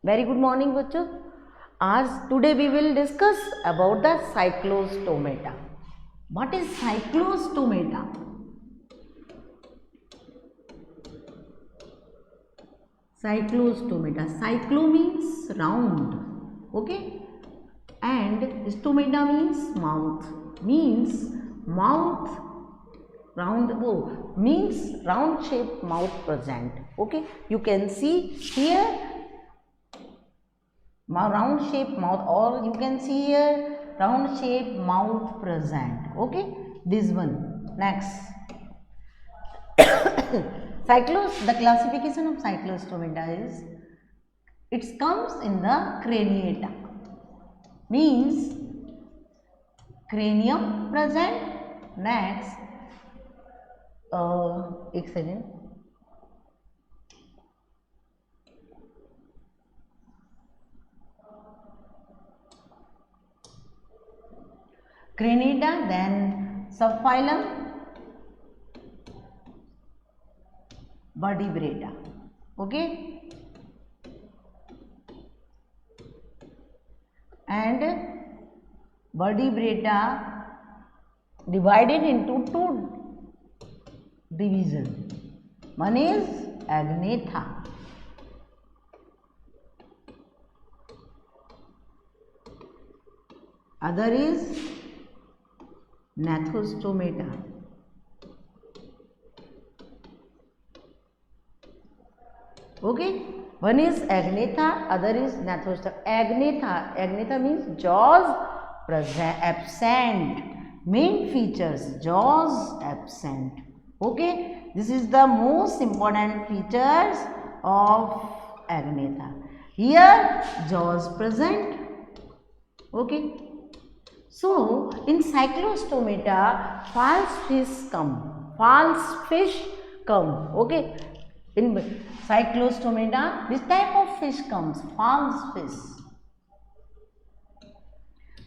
Very good morning बच्चों। आज today we will discuss about the cyclostomata. What is cyclostomata? Cyclostomata. Cyclo means round, okay, and stomata means mouth. Means mouth round. Oh, means round shaped mouth present. Okay, you can see here round shaped mouth, or you can see here round shaped mouth present. Okay, this one. Next. The classification of cyclostomata is it comes in the craniata, means cranium present. Next, एक second. Craniata, then subphylum vertebrata. Okay, and vertebrata divided into two divisions. One is agnatha, other is gnathostomata. Okay, one is agnatha, other is gnathostomata. Agnatha means jaws present, absent. Main features: jaws absent. Okay, this is the most important features of agnatha. Here jaws present. Okay, so in cyclostomata false fish come. Okay, in cyclostomata this type of fish comes, false fish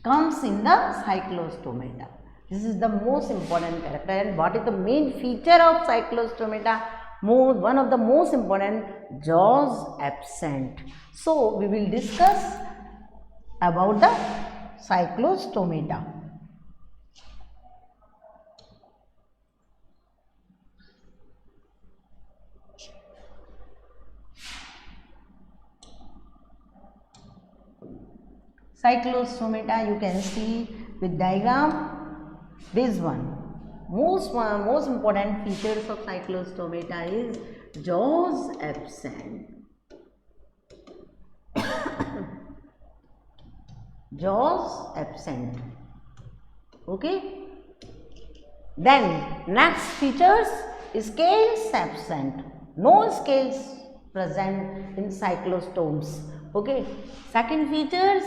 comes in the cyclostomata. This is the most important character. And what is the main feature of cyclostomata? One of the most important, jaws absent. So we will discuss about the cyclostomata. Cyclostomata you can see with diagram. This one, most important features of cyclostomata is jaws absent. Jaws absent. Okay, then next features, scales absent. No scales present in cyclostomes. Okay, second features,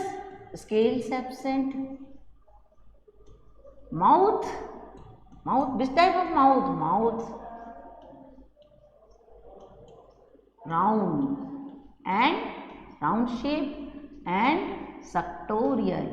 scales absent. Mouth, this type of mouth round and round shape and suctorial.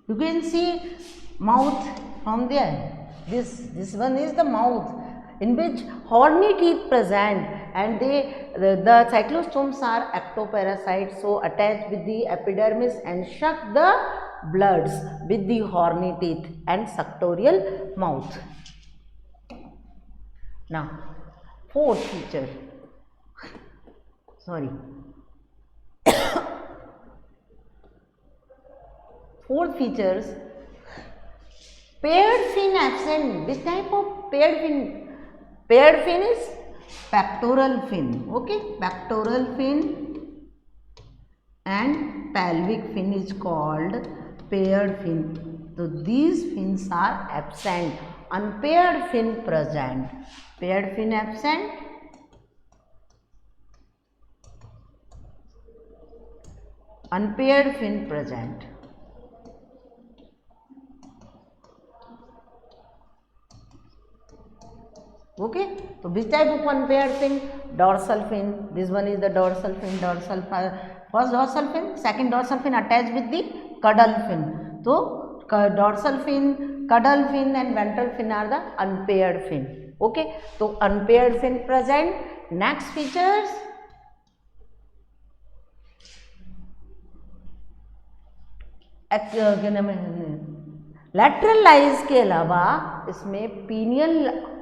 You can see mouth from there. This one is the mouth in which horny teeth present, and the cyclostomes are ectoparasites, so attached with the epidermis and suck the bloods with the horny teeth and suctorial mouth. Now, fourth feature. Fourth features, paired fin absent. This type of paired fin is pectoral fin. Okay, pectoral fin and pelvic fin is called paired fin. So these fins are absent. Unpaired fin present. Paired fin absent. Unpaired fin present. Okay, so which type of unpaired fin? Dorsal fin. This one is the dorsal fin. First dorsal fin, second dorsal fin attached with the caudal fin. So dorsal fin, caudal fin and ventral fin are the unpaired fin. Okay, so unpaired fin present. Next features, lateral eyes के अलावा इसमें pineal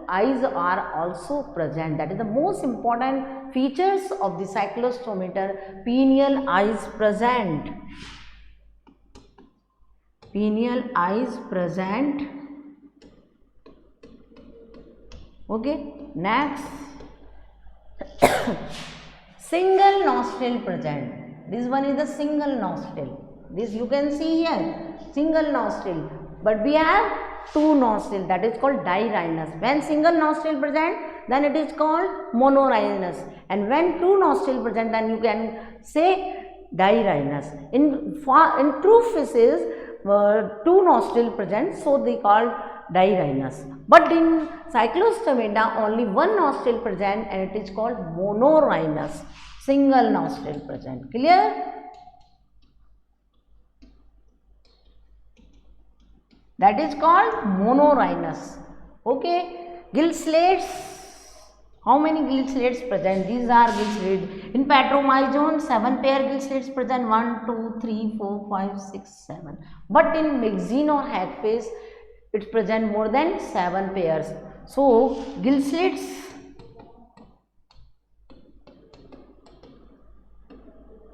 eyes are also present. That is the most important features of the cyclostomator. Pineal eyes present. Pineal eyes present. Okay, next single nostril present. This one is the single nostril. This you can see here, single nostril, but we have two nostril, that is called dirhinus. When single nostril present, then it is called monorhinus, and when two nostril present, then you can say dirhinus. In true fishes, two nostril present, so they called dirhinus. But in cyclostomata, only one nostril present, and it is called monorhinus, single nostril present. Clear? That is called monorhinus. Okay, gill slates. How many gill slates present? These are gill slates. In Petromyzon, 7 pair gill slates present. 1, 2, 3, 4, 5, 6, 7. But in Myxine or hagfish, it present more than 7 pairs. So gill slates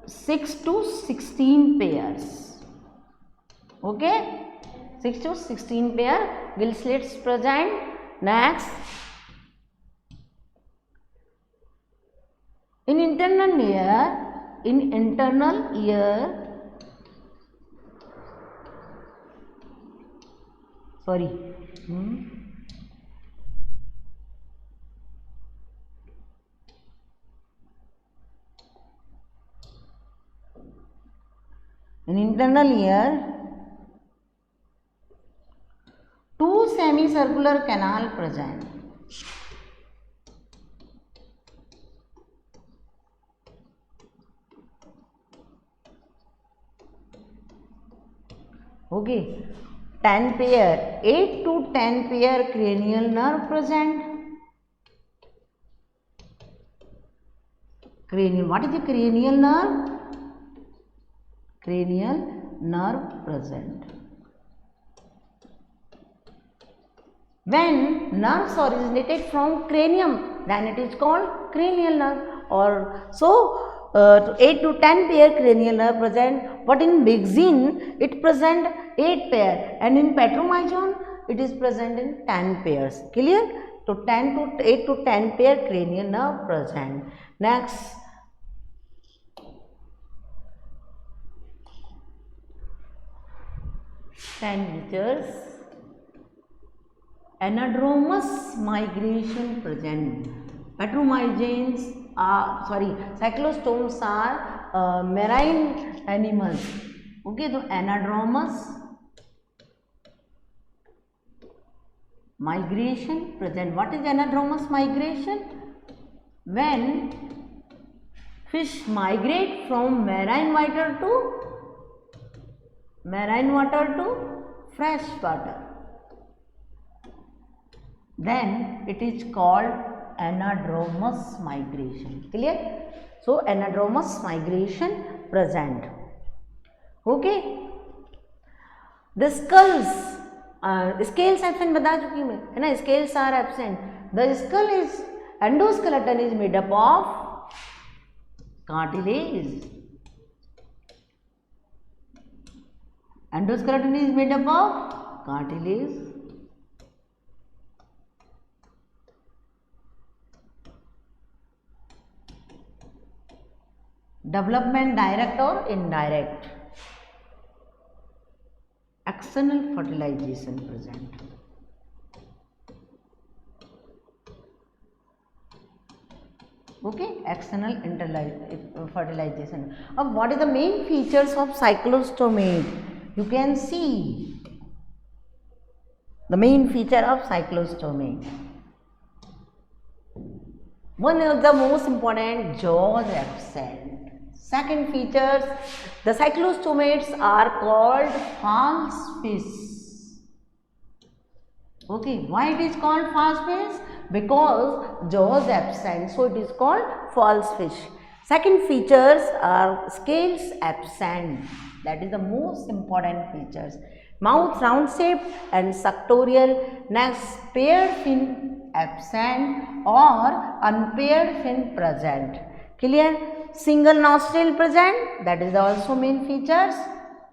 6 to 16 pairs. Okay, 6 to 16 pair gill slates present. Next, in internal ear, sorry, in internal ear, two semicircular canal present. Okay, 10 pair, 8 to 10 pair cranial nerve present. Cranial, what is the cranial nerve? Cranial nerve present. When nerves originated from cranium, then it is called cranial nerve. Or so 8 to 10 pair cranial nerve present, but in Myxine it present 8 pair, and in Petromyzon it is present in 10 pairs. Clear? So 8 to 10 pair cranial nerve present. Next, features. Anadromous migration present. Petromyzones are, cyclostomes are marine animals. Okay, so anadromous migration present. What is anadromous migration? When fish migrate from marine water to fresh water, then it is called anadromous migration. Clear? So anadromous migration present. Okay, the skulls, scales absent बता चुकी मैं, है ना, scales are absent. The skull is, endoskeleton is made up of cartilage. Endoskeleton is made up of cartilage. Development direct or indirect. External fertilization present. Okay, external fertilization. Now, what is the main features of cyclostomate? You can see the main feature of cyclostomate. One of the most important, jaws absent. Second features, the cyclostomates are called false fish. Okay, why it is called false fish? because jaws absent, so it is called false fish. Second features are scales absent, that is the most important features. Mouth round shaped and suctorial. Next, paired fin absent or unpaired fin present. Clear? Single nostril present, that is also main features,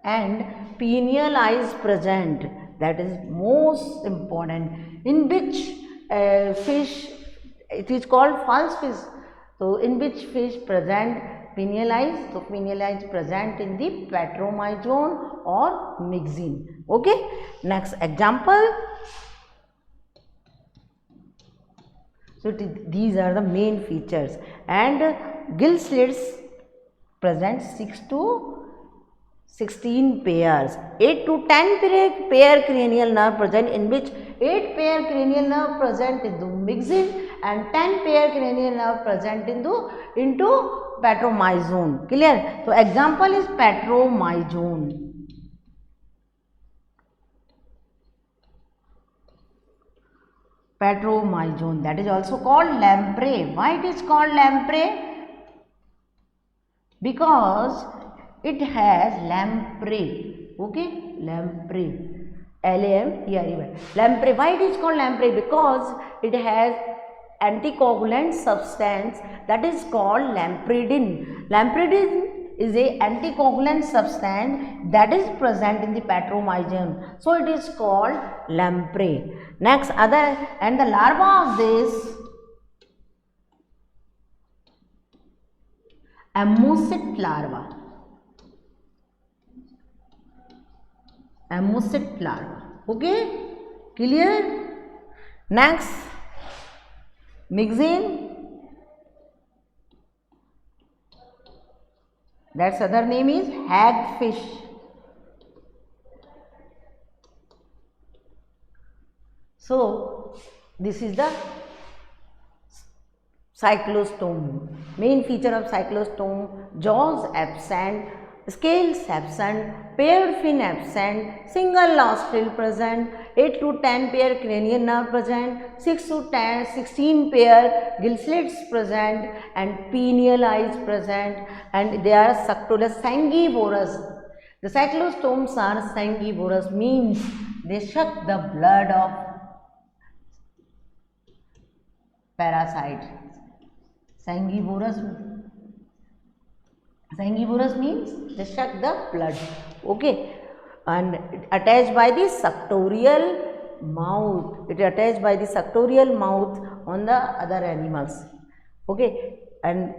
and pineal eyes present, that is most important. In which fish it is called false fish? So, in which fish present pineal eyes? So, pineal eyes present in the Petromyzon or Myxine. Okay. Next example. So, these are the main features, and gill slits present 6 to 16 pairs, 8 to 10 pair cranial nerve present, in which 8 pair cranial nerve present in the Myxine and 10 pair cranial nerve present into Petromyzon. Clear? So, example is Petromyzon. Petromyzon, that is also called lamprey. Why it is called lamprey? Because it has lamprey. Okay, lamprey, L-A-M-P-R-E-Y, lamprey. Why it is called lamprey? Because it has anticoagulant substance that is called lampredin. Lampredin is a anticoagulant substance that is present in the Petromyzon, so it is called lamprey. Next, and the larva of this ammosit larva. Ammosit larva. Okay, clear? Next, Myxine, that's other name is hagfish. So, this is the cyclostome. Main feature of cyclostome: jaws absent, scales absent, paired fin absent, single nostril present, 8 to 10 pair cranial nerve present, 6 to 16 pair gill slits present, and pineal eyes present, and they are suctorial, sanguivorous. The cyclostomes are sanguivorous, means they suck the blood of parasite. Sanguivorous means they suck the blood. Okay, and attached by the suctorial mouth. It attached by the suctorial mouth on the other animals. Okay, and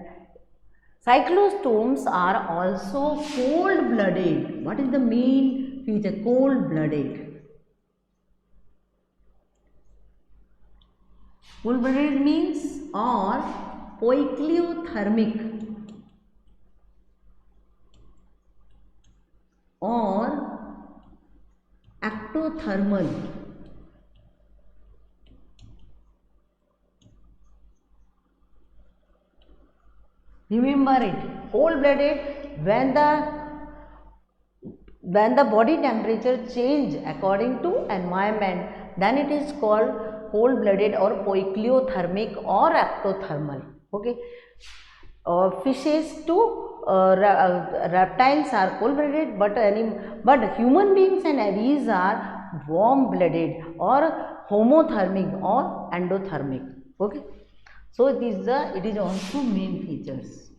cyclostomes are also cold-blooded. What is the main feature? Cold-blooded. Cold-blooded means or poikilothermic or ectothermal. Remember it, cold-blooded when the body temperature change according to environment, then it is called cold-blooded or poikilothermic or ectothermal. Okay, fishes too. Reptiles are cold-blooded, but human beings and aves are warm-blooded or homothermic or endothermic. Okay, so it is also main features.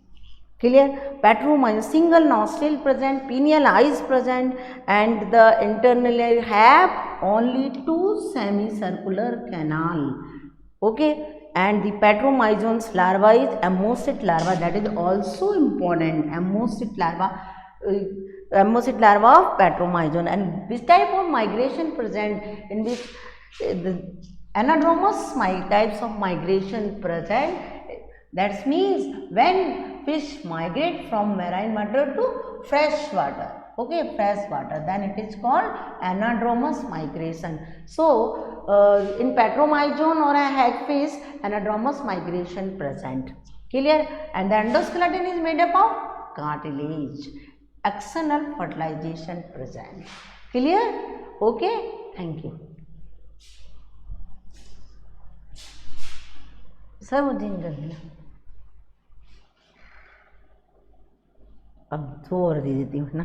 Clear? Petromyzon, single nostril present, pineal eyes present, and the internally have only 2 semicircular canal. Okay. And the Petromyzon's larva is ammosit larva, that is also important. Ammosit larva of Petromyzon. And which type of migration present? In which the anadromous types of migration present. That means when fish migrate from marine water to fresh water. Okay, fresh water, then it is called anadromous migration. So, in Petromyzon or a hagfish, anadromous migration present. Clear? And the endoskeleton is made up of cartilage. External fertilization present. Clear? Okay, thank you. Sir वो change कर देना, अब 2 और दे देती हूँ ना।